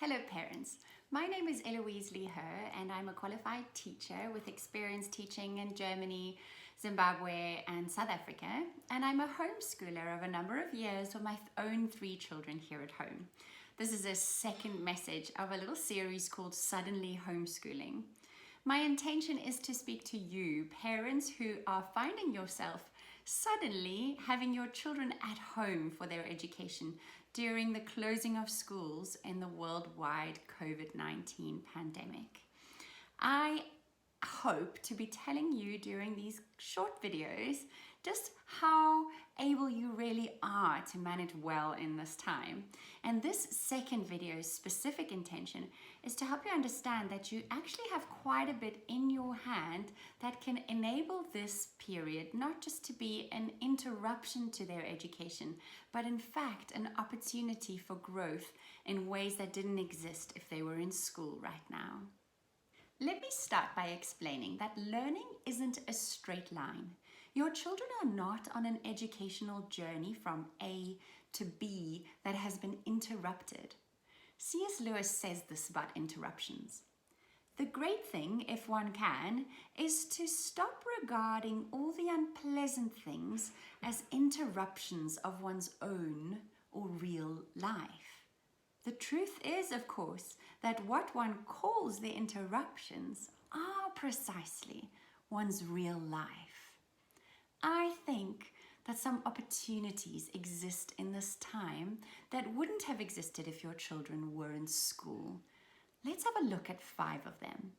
Hello parents, my name is Eloise and I'm a qualified teacher with experience teaching in Germany, Zimbabwe and South Africa, and I'm a homeschooler of a number of years for my own 3 children here at home. This is a second message of a little series called Suddenly Homeschooling. My intention is to speak to you, parents who are finding yourself suddenly having your children at home for their education during the closing of schools in the worldwide COVID-19 pandemic. I hope to be telling you during these short videos just how able you really are to manage well in this time. And this second video's specific intention is to help you understand that you actually have quite a bit in your hand that can enable this period not just to be an interruption to their education, but in fact an opportunity for growth in ways that didn't exist if they were in school right now. Let me start by explaining that learning isn't a straight line. Your children are not on an educational journey from A to B that has been interrupted. C.S. Lewis says this about interruptions. The great thing, if one can, is to stop regarding all the unpleasant things as interruptions of one's own or real life. The truth is, of course, that what one calls the interruptions are precisely one's real life. I think that some opportunities exist in this time that wouldn't have existed if your children were in school. Let's have a look at 5 of them.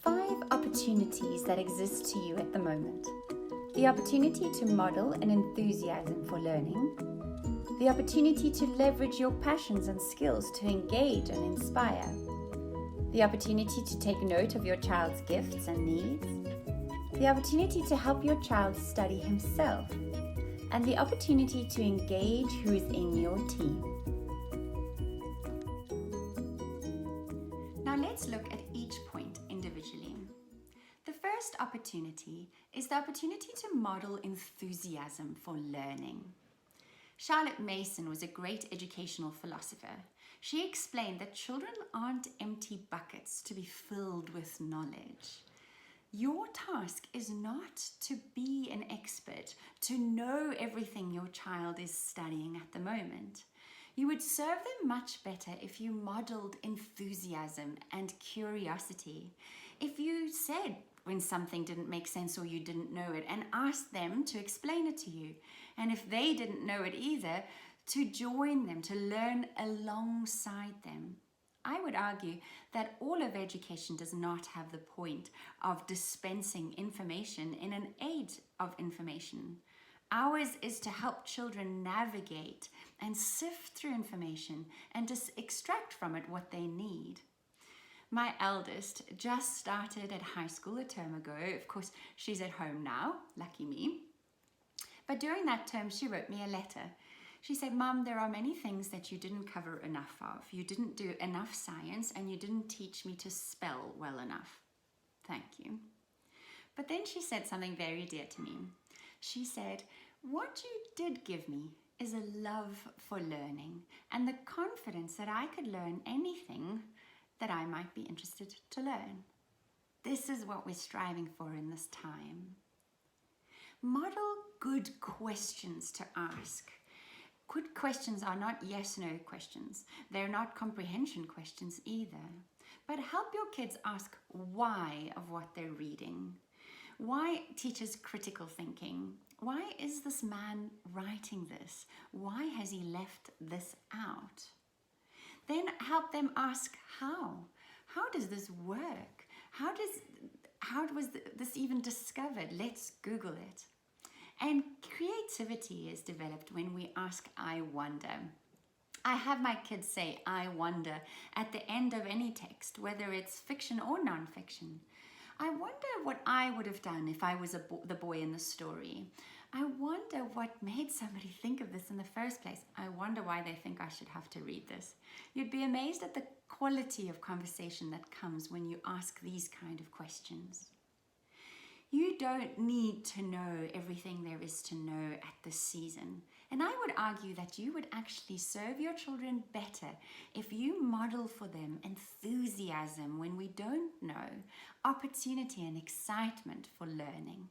5 opportunities that exist to you at the moment. The opportunity to model an enthusiasm for learning. The opportunity to leverage your passions and skills to engage and inspire. The opportunity to take note of your child's gifts and needs. The opportunity to help your child study himself. And the opportunity to engage who is in your team. Now let's look at each point individually. The first opportunity is the opportunity to model enthusiasm for learning. Charlotte Mason was a great educational philosopher. She explained that children aren't empty buckets to be filled with knowledge. Your task is not to be an expert, to know everything your child is studying at the moment. You would serve them much better if you modeled enthusiasm and curiosity. If you said when something didn't make sense or you didn't know it and asked them to explain it to you. And if they didn't know it either, to join them, to learn alongside them. I would argue that all of education does not have the point of dispensing information in an age of information. Ours is to help children navigate and sift through information and just extract from it what they need. My eldest just started at high school a term ago. Of course, she's at home now, lucky me. But during that term, she wrote me a letter. She said, "Mum, there are many things that you didn't cover enough of. You didn't do enough science and you didn't teach me to spell well enough. Thank you." But then she said something very dear to me. She said, "What you did give me is a love for learning and the confidence that I could learn anything that I might be interested to learn." This is what we're striving for in this time. Model good questions to ask. Good questions are not yes-no questions. They're not comprehension questions either. But help your kids ask why of what they're reading. Why teaches critical thinking? Why is this man writing this? Why has he left this out? Then help them ask how. How does this work? How was this even discovered? Let's Google it. And creativity is developed when we ask, "I wonder." I have my kids say, "I wonder," at the end of any text, whether it's fiction or non-fiction. I wonder what I would have done if I was the boy in the story. I wonder what made somebody think of this in the first place. I wonder why they think I should have to read this. You'd be amazed at the quality of conversation that comes when you ask these kind of questions. You don't need to know everything there is to know at this season. And I would argue that you would actually serve your children better if you model for them enthusiasm when we don't know, opportunity and excitement for learning.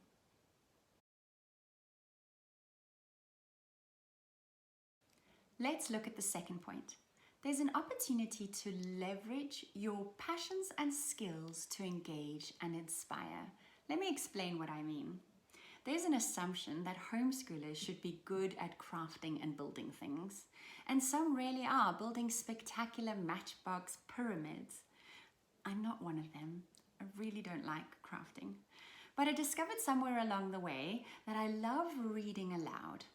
Let's look at the second point. There's an opportunity to leverage your passions and skills to engage and inspire. Let me explain what I mean. There's an assumption that homeschoolers should be good at crafting and building things, and some really are, building spectacular matchbox pyramids. I'm not one of them. I really don't like crafting. But I discovered somewhere along the way that I love reading aloud.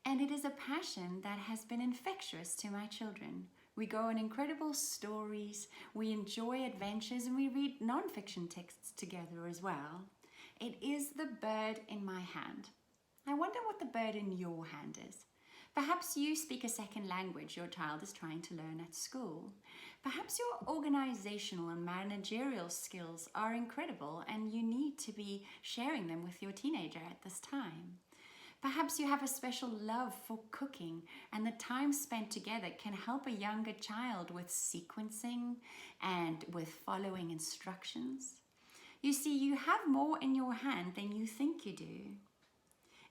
And it is a passion that has been infectious to my children. We go on incredible stories, we enjoy adventures, and we read non-fiction texts together as well. It is the bird in my hand. I wonder what the bird in your hand is. Perhaps you speak a second language your child is trying to learn at school. Perhaps your organizational and managerial skills are incredible and you need to be sharing them with your teenager at this time. Perhaps you have a special love for cooking and the time spent together can help a younger child with sequencing and with following instructions. You see, you have more in your hand than you think you do.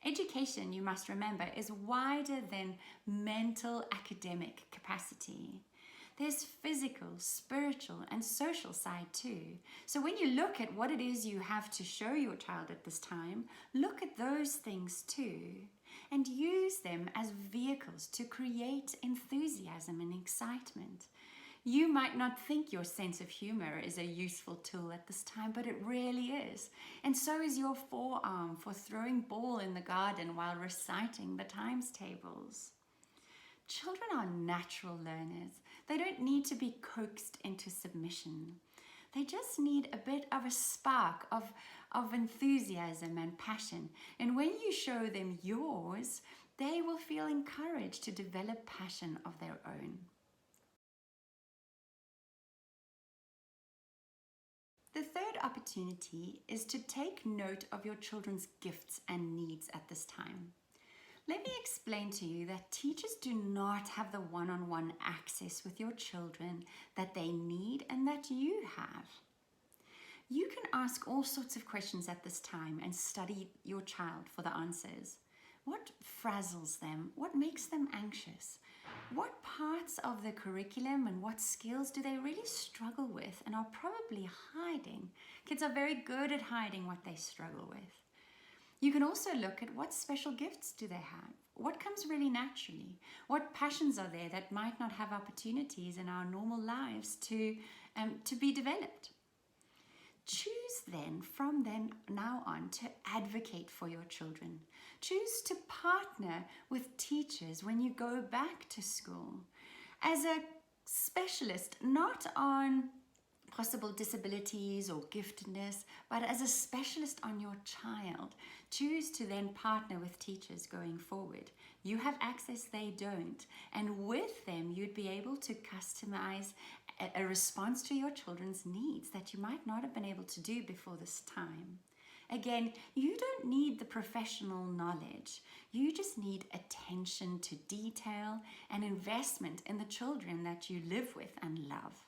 Education, you must remember, is wider than mental academic capacity. There's physical, spiritual, and social side too. So when you look at what it is you have to show your child at this time, look at those things too, and use them as vehicles to create enthusiasm and excitement. You might not think your sense of humor is a useful tool at this time, but it really is. And so is your forearm for throwing ball in the garden while reciting the times tables. Children are natural learners. They don't need to be coaxed into submission. They just need a bit of a spark of enthusiasm and passion. And when you show them yours, they will feel encouraged to develop passion of their own. The third opportunity is to take note of your children's gifts and needs at this time. Let me explain to you that teachers do not have the one-on-one access with your children that they need and that you have. You can ask all sorts of questions at this time and study your child for the answers. What frazzles them? What makes them anxious? What parts of the curriculum and what skills do they really struggle with and are probably hiding? Kids are very good at hiding what they struggle with. You can also look at what special gifts do they have? What comes really naturally? What passions are there that might not have opportunities in our normal lives to be developed? Choose then, from then now on, to advocate for your children. Choose to partner with teachers when you go back to school as a specialist, not on possible disabilities or giftedness, but as a specialist on your child. Choose to then partner with teachers going forward. You have access, they don't. And with them, you'd be able to customize a response to your children's needs that you might not have been able to do before this time. Again, you don't need the professional knowledge. You just need attention to detail and investment in the children that you live with and love.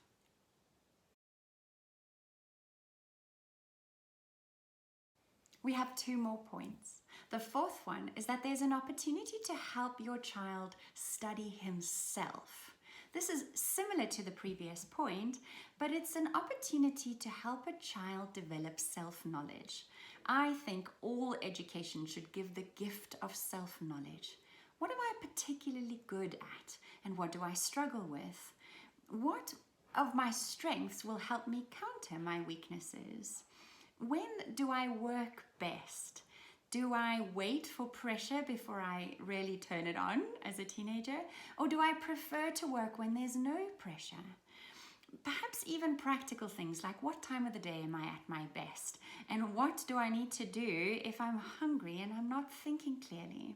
We have 2 more points. The fourth one is that there's an opportunity to help your child study himself. This is similar to the previous point, but it's an opportunity to help a child develop self-knowledge. I think all education should give the gift of self-knowledge. What am I particularly good at, and what do I struggle with? What of my strengths will help me counter my weaknesses? When do I work best? Do I wait for pressure before I really turn it on as a teenager? Or do I prefer to work when there's no pressure? Perhaps even practical things like what time of the day am I at my best? And what do I need to do if I'm hungry and I'm not thinking clearly?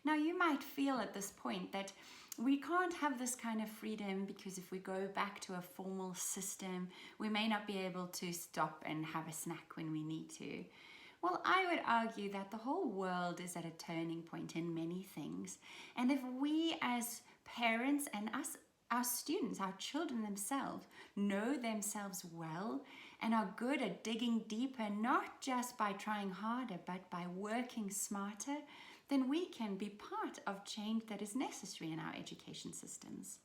Now you might feel at this point that we can't have this kind of freedom because if we go back to a formal system, we may not be able to stop and have a snack when we need to. Well, I would argue that the whole world is at a turning point in many things. And if we as parents and us, our students, our children themselves, know themselves well and are good at digging deeper, not just by trying harder, but by working smarter, then we can be part of change that is necessary in our education systems.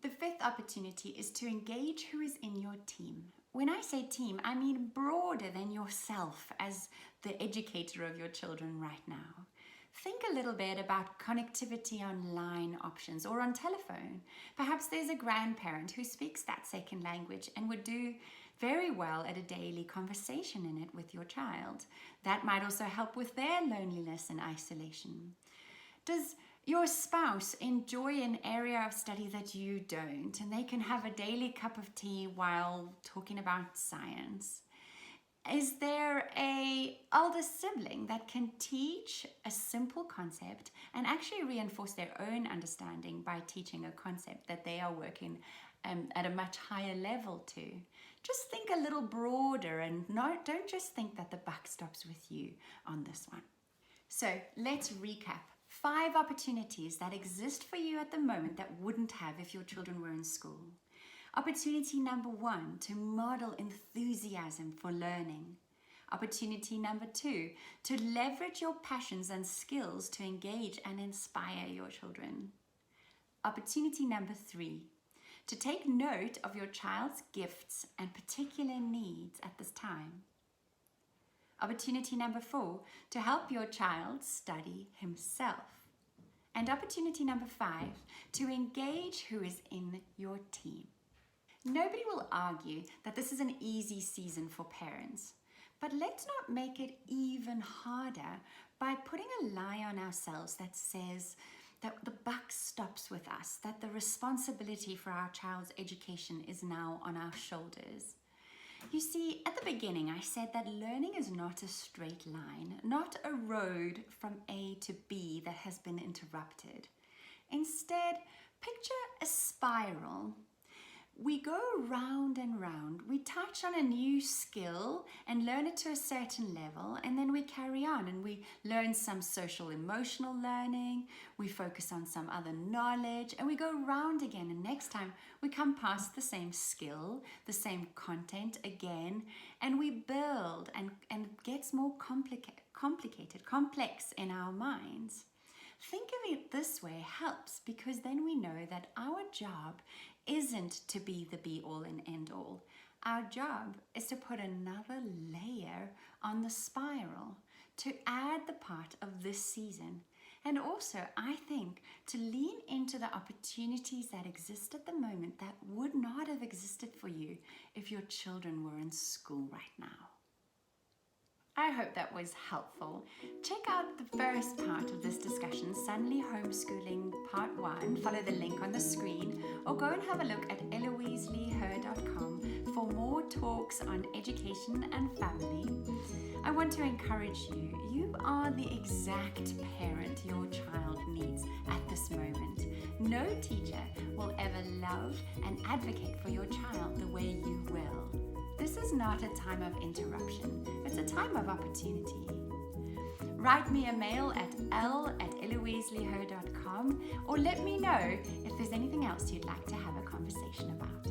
The fifth opportunity is to engage who is in your team. When I say team, I mean broader than yourself as the educator of your children right now. Think a little bit about connectivity online options or on telephone. Perhaps there's a grandparent who speaks that second language and would do very well at a daily conversation in it with your child. That might also help with their loneliness and isolation. Does your spouse enjoy an area of study that you don't, and they can have a daily cup of tea while talking about science? Is there an older sibling that can teach a simple concept and actually reinforce their own understanding by teaching a concept that they are working at a much higher level to? Just think a little broader and don't just think that the buck stops with you on this one. So let's recap. 5 opportunities that exist for you at the moment that wouldn't have if your children were in school. Opportunity number 1, to model enthusiasm for learning. Opportunity number 2, to leverage your passions and skills to engage and inspire your children. Opportunity number 3, to take note of your child's gifts and particular needs at this time. Opportunity number 4, to help your child study himself. And opportunity number 5, to engage who is in your team. Nobody will argue that this is an easy season for parents, but let's not make it even harder by putting a lie on ourselves that says that the buck stops with us, that the responsibility for our child's education is now on our shoulders. You see, at the beginning, I said that learning is not a straight line, not a road from A to B that has been interrupted. Instead, picture a spiral. We go round and round. We touch on a new skill and learn it to a certain level, and then we carry on and we learn some social emotional learning, we focus on some other knowledge, and we go round again, and next time we come past the same skill, the same content again, and we build and it gets more complex in our minds. Think of it this way helps, because then we know that our job isn't to be the be-all and end-all. Our job is to put another layer on the spiral, to add the part of this season. And also, I think, to lean into the opportunities that exist at the moment that would not have existed for you if your children were in school right now. I hope that was helpful. Check out the first part of this discussion, Suddenly Homeschooling Part 1. Follow the link on the screen, or go and have a look at eloiseleher.com for more talks on education and family. I want to encourage you. You are the exact parent your child needs at this moment. No teacher will ever love and advocate for your child the way you will. This is not a time of interruption, it's a time of opportunity. Write me a mail at l@eloiseleher.com, or let me know if there's anything else you'd like to have a conversation about.